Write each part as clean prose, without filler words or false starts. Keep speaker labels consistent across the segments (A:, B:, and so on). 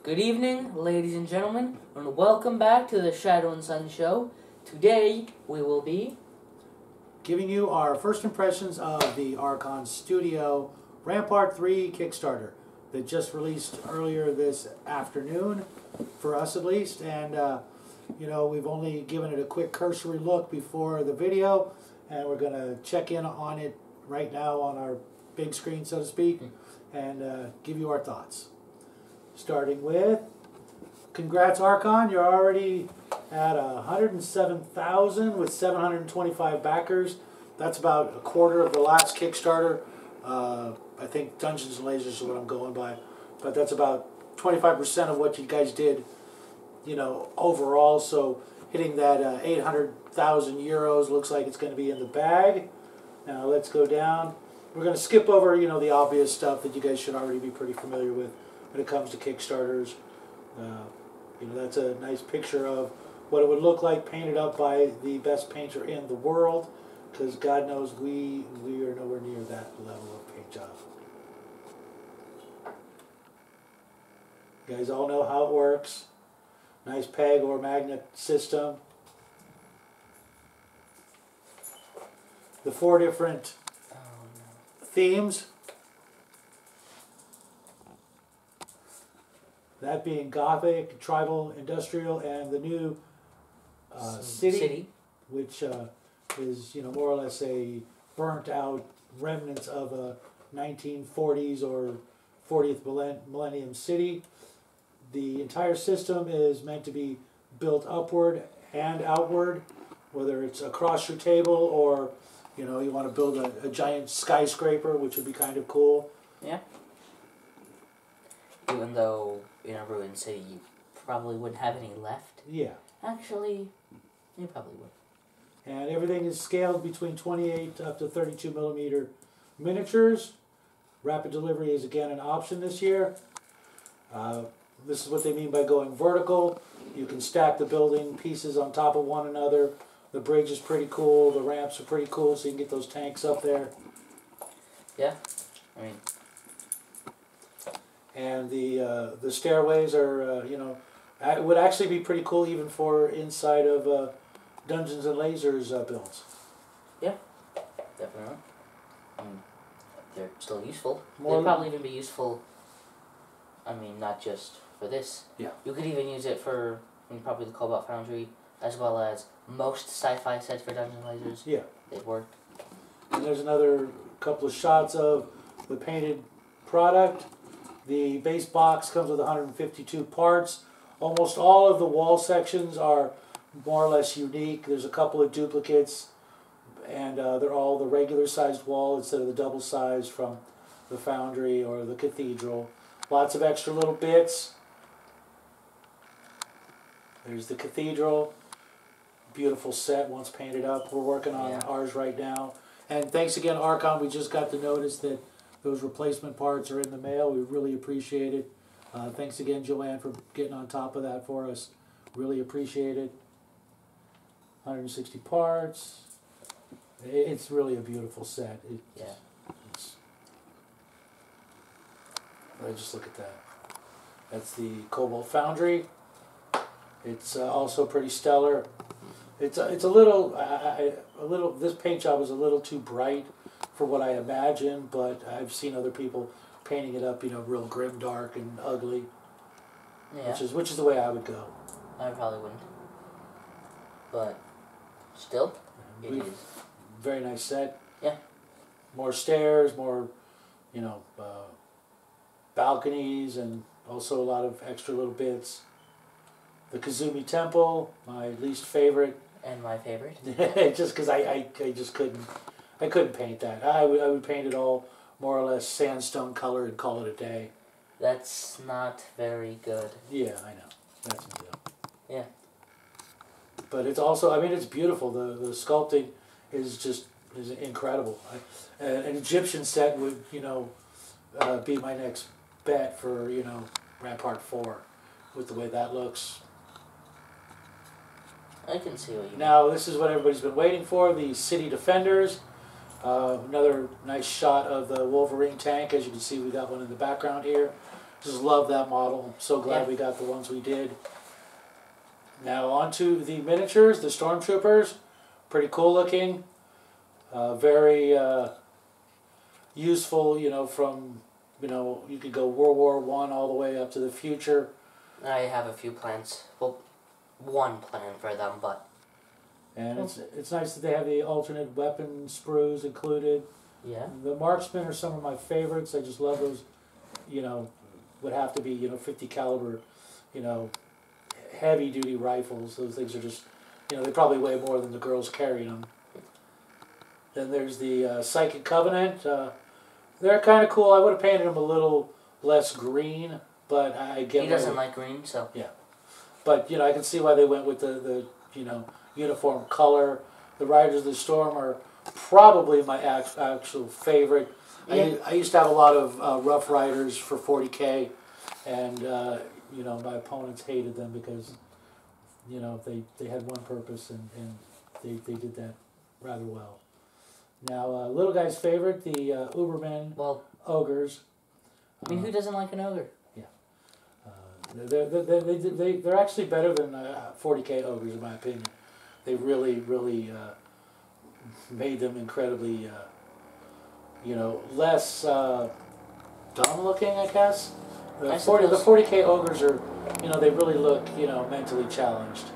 A: Good evening, ladies and gentlemen, and welcome back to the Shadow and Sun Show. Today, we will be
B: giving you our first impressions of the Archon Studio Rampart 3 Kickstarter that just released earlier this afternoon, for us at least. And, we've only given it a quick cursory look before the video, and we're going to check in on it right now on our big screen, so to speak, and give you our thoughts. Starting with, congrats Archon, you're already at 107,000 with 725 backers. That's about a quarter of the last Kickstarter. I think Dungeons and Lasers is what I'm going by, but that's about 25% of what you guys did, overall. So hitting that 800,000 euros looks like it's going to be in the bag. Now let's go down. We're going to skip over, the obvious stuff that you guys should already be pretty familiar with when it comes to Kickstarters. That's a nice picture of what it would look like painted up by the best painter in the world, because God knows we are nowhere near that level of paint job. You guys all know how it works. Nice peg or magnet system. The 4 different themes. That being Gothic, Tribal, Industrial, and the new city, which is more or less a burnt-out remnants of a 1940s or 40th millennium city. The entire system is meant to be built upward and outward, whether it's across your table or you want to build a giant skyscraper, which would be kind of cool.
A: Yeah. Even though in a ruined city you probably wouldn't have any left.
B: Yeah.
A: Actually, you probably would.
B: And everything is scaled between 28 up to 32 millimeter miniatures. Rapid delivery is again an option this year. This is what they mean by going vertical. You can stack the building pieces on top of one another. The bridge is pretty cool. The ramps are pretty cool, so you can get those tanks up there.
A: Yeah,
B: And the stairways are, it would actually be pretty cool even for inside of Dungeons and Lasers builds.
A: Yeah, definitely. They're still useful. They'd probably even be useful, not just for this.
B: Yeah.
A: You could even use it for probably the Cobalt Foundry, as well as most sci-fi sets for Dungeons and Lasers.
B: Yeah.
A: They've worked.
B: And there's another couple of shots of the painted product. The base box comes with 152 parts. Almost all of the wall sections are more or less unique. There's a couple of duplicates, and they're all the regular sized wall instead of the double size from the Foundry or the Cathedral. Lots of extra little bits. There's the Cathedral. Beautiful set once painted up. We're working on ours right now. And thanks again, Archon. We just got the notice that those replacement parts are in the mail. We really appreciate it. Thanks again, Joanne, for getting on top of that for us. Really appreciate it. 160 parts. It's really a beautiful set. Just look at that. That's the Cobalt Foundry. It's also pretty stellar. It's a little this paint job is a little too bright for what I imagine, but I've seen other people painting it up, real grim, dark, and ugly. Yeah. Which is the way I would go.
A: I probably wouldn't. But still, it is.
B: Very nice set.
A: Yeah.
B: More stairs, more, balconies, and also a lot of extra little bits. The Cairo Temple, my least favorite.
A: And my favorite.
B: Just because I just couldn't paint that. I would paint it all more or less sandstone color and call it a day.
A: That's not very good.
B: Yeah, I know. That's my deal.
A: Yeah.
B: But it's also, it's beautiful. The sculpting is incredible. An Egyptian set would, be my next bet for, Rampart 4 with the way that looks.
A: I can see what you mean.
B: Now, this is what everybody's been waiting for, the City Defenders. Another nice shot of the Wolverine tank. As you can see, we got one in the background here. Just love that model. So glad
A: Yeah.
B: we got the ones we did. Now on to the miniatures, the Stormtroopers. Pretty cool looking. Very useful, you know, from, you know, you could go World War I all the way up to the future.
A: I have a few plans. Well, one plan for them, but...
B: And it's nice that they have the alternate weapon sprues included.
A: Yeah.
B: The marksmen are some of my favorites. I just love those, you know, would have to be, you know, 50 caliber, you know, heavy duty rifles. Those things are just, you know, they probably weigh more than the girls carrying them. Then there's the Psychic Covenant. They're kind of cool. I would have painted them a little less green, but I get.
A: He doesn't like green, so.
B: Yeah, but you know, I can see why they went with the you know, uniform color. The Riders of the Storm are probably my actual favorite.
A: Yeah.
B: I used to have a lot of Rough Riders for 40K, and you know, my opponents hated them because, you know, they had one purpose, and they did that rather well. Now, little guy's favorite, the Ubermen,
A: Well,
B: ogres.
A: I mean, who doesn't like an ogre?
B: Yeah. They're actually better than 40K ogres, in my opinion. They really made them incredibly, you know, less dumb looking, I guess. The 40K ogres are, you know, they really look, you know, mentally challenged.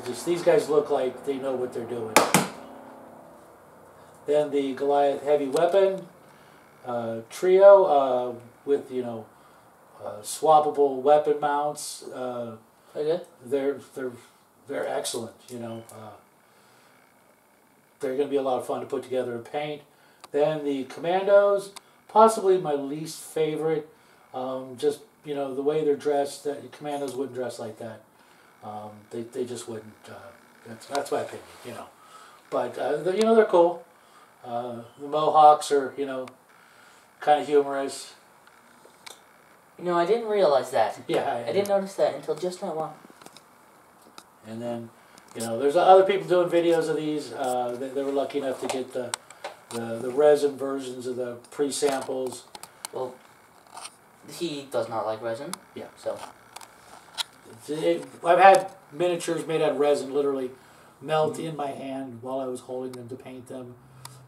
B: Just these guys look like they know what they're doing. Then the Goliath heavy weapon trio with, you know, swappable weapon mounts.
A: Okay.
B: They're excellent. You know, they're going to be a lot of fun to put together and paint. Then the Commandos, possibly my least favorite. Just, you know, the way they're dressed. That Commandos wouldn't dress like that. They just wouldn't. That's my opinion. You know, but you know, they're cool. The Mohawks are, you know, kind of humorous.
A: You know, I didn't realize that.
B: Yeah,
A: I didn't notice that until just now.
B: And then, you know, there's other people doing videos of these. They were lucky enough to get the resin versions of the pre-samples.
A: Well, he does not like resin.
B: Yeah.
A: So.
B: I've had miniatures made out of resin literally melt in my hand while I was holding them to paint them,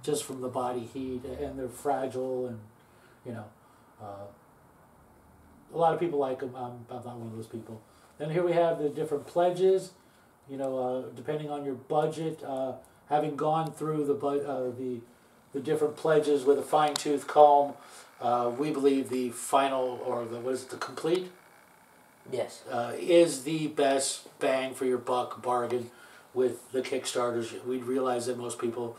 B: just from the body heat, and they're fragile, and you know, a lot of people like them. I'm not one of those people. Then here we have the different pledges. You know, depending on your budget, having gone through the different pledges with a fine-tooth comb, we believe the final, or the complete.
A: Yes.
B: Is the best bang for your buck bargain with the Kickstarters. We realize that most people,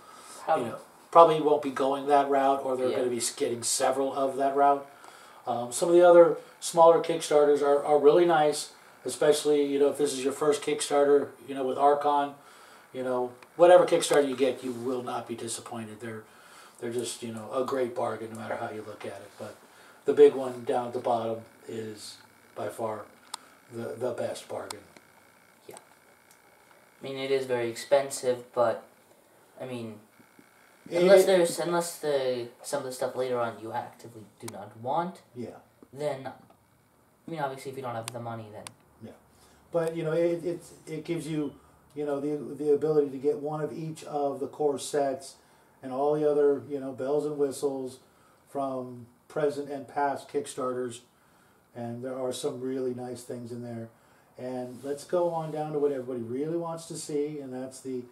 B: you know, probably won't be going that route, or they're going to be getting several of that route. Some of the other smaller Kickstarters are really nice, especially, you know, if this is your first Kickstarter, you know, with Archon, you know, whatever Kickstarter you get, you will not be disappointed. They're just, you know, a great bargain no matter how you look at it. But the big one down at the bottom is by far the best bargain.
A: Yeah. I mean, it is very expensive, but I mean, unless some of the stuff later on you actively do not want.
B: Yeah.
A: Then, I mean, obviously, if you don't have the money, then.
B: Yeah, but you know, it gives you, you know, the ability to get one of each of the core sets, and all the other, you know, bells and whistles from present and past Kickstarters. And there are some really nice things in there. And let's go on down to what everybody really wants to see, and that's the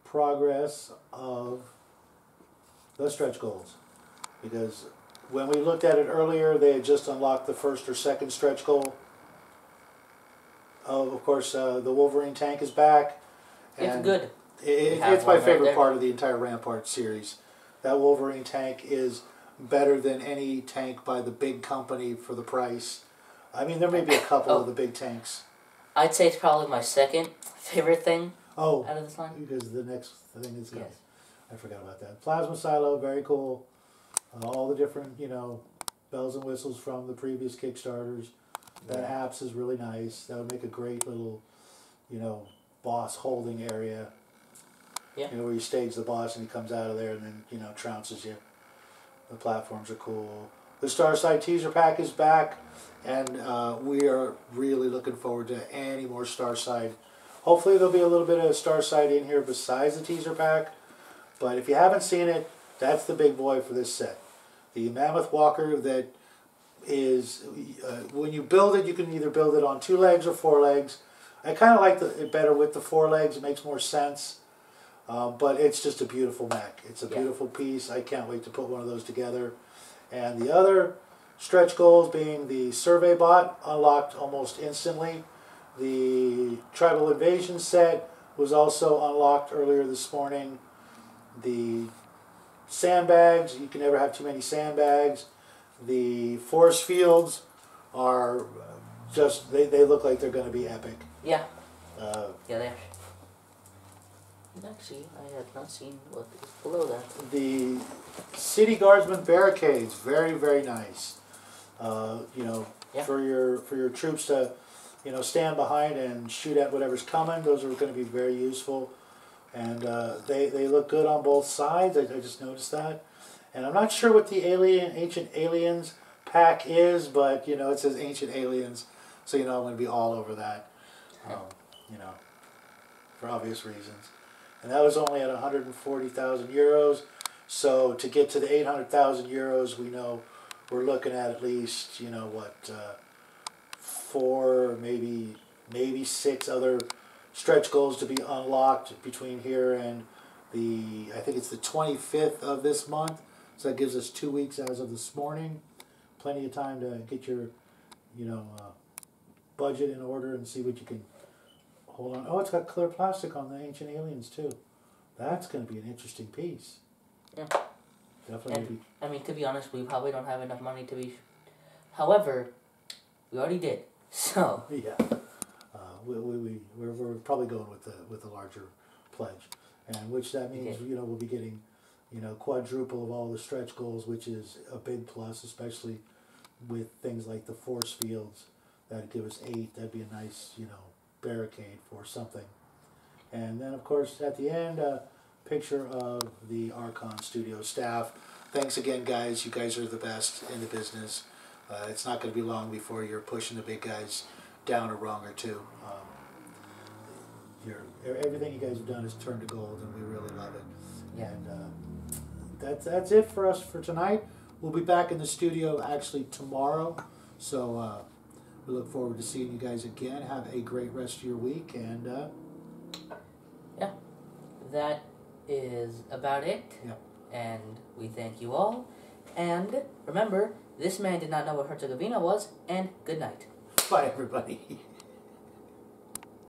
B: progress of the stretch goals. Because when we looked at it earlier, they had just unlocked the first or second stretch goal. Oh, of course, the Wolverine tank is back.
A: It's good.
B: It's my favorite part of the entire Rampart series. That Wolverine tank is better than any tank by the big company for the price. I mean, there may be a couple of the big tanks.
A: I'd say it's probably my second favorite thing out of this line.
B: Because the next thing is coming.
A: Yes.
B: I forgot about that. Plasma silo, very cool. All the different, you know, bells and whistles from the previous Kickstarters. That apps is really nice. That would make a great little, you know, boss holding area.
A: Yeah.
B: You know, where you stage the boss and he comes out of there and then, you know, trounces you. The platforms are cool. The Starsight teaser pack is back, and we are really looking forward to any more Starsight. Hopefully there'll be a little bit of Starsight in here besides the teaser pack, but if you haven't seen it, that's the big boy for this set. The Mammoth Walker that is, when you build it, you can either build it on 2 legs or 4 legs. I kind of like it better with the 4 legs. It makes more sense. But it's just a beautiful mech. It's a beautiful piece. I can't wait to put one of those together. And the other stretch goals being the Survey Bot, unlocked almost instantly. The Tribal Invasion set was also unlocked earlier this morning. The sandbags, you can never have too many sandbags. The force fields are just, they look like they're going to be epic.
A: Yeah. Yeah, they are. Actually, I had not seen what is below that.
B: The City Guardsman barricades, very, very nice. You know, for your troops to, you know, stand behind and shoot at whatever's coming. Those are going to be very useful. And they look good on both sides. I just noticed that. And I'm not sure what the Ancient Aliens pack is, but, you know, it says Ancient Aliens. So, you know, I'm going to be all over that. You know, for obvious reasons. And that was only at 140,000 euros. So to get to the 800,000 euros, we know we're looking at least, you know, what, 4, maybe 6 other stretch goals to be unlocked between here and I think it's the 25th of this month. So that gives us 2 weeks as of this morning. Plenty of time to get your, you know, budget in order and see what you can hold on. Oh, it's got clear plastic on the Ancient Aliens too. That's going to be an interesting piece.
A: Yeah.
B: Definitely.
A: And, I mean, to be honest, we probably don't have enough money to be... However, we already did. So...
B: Yeah. We're probably going with the larger pledge. And which that means, you know, we'll be getting, you know, quadruple of all the stretch goals, which is a big plus, especially with things like the force fields. That'd give us 8. That'd be a nice, you know, barricade for something. And then, of course, at the end, a picture of the Archon Studio staff. Thanks again, guys. You guys are the best in the business. It's not going to be long before you're pushing the big guys down a rung or two. Everything you guys have done is turned to gold, and we really love it.
A: Yeah.
B: And that's it for us for tonight. We'll be back in the studio actually tomorrow. So we look forward to seeing you guys again. Have a great rest of your week, and
A: yeah, that is about it.
B: Yeah.
A: And we thank you all. And remember, this man did not know what Herzegovina was. And good night.
B: Bye, everybody.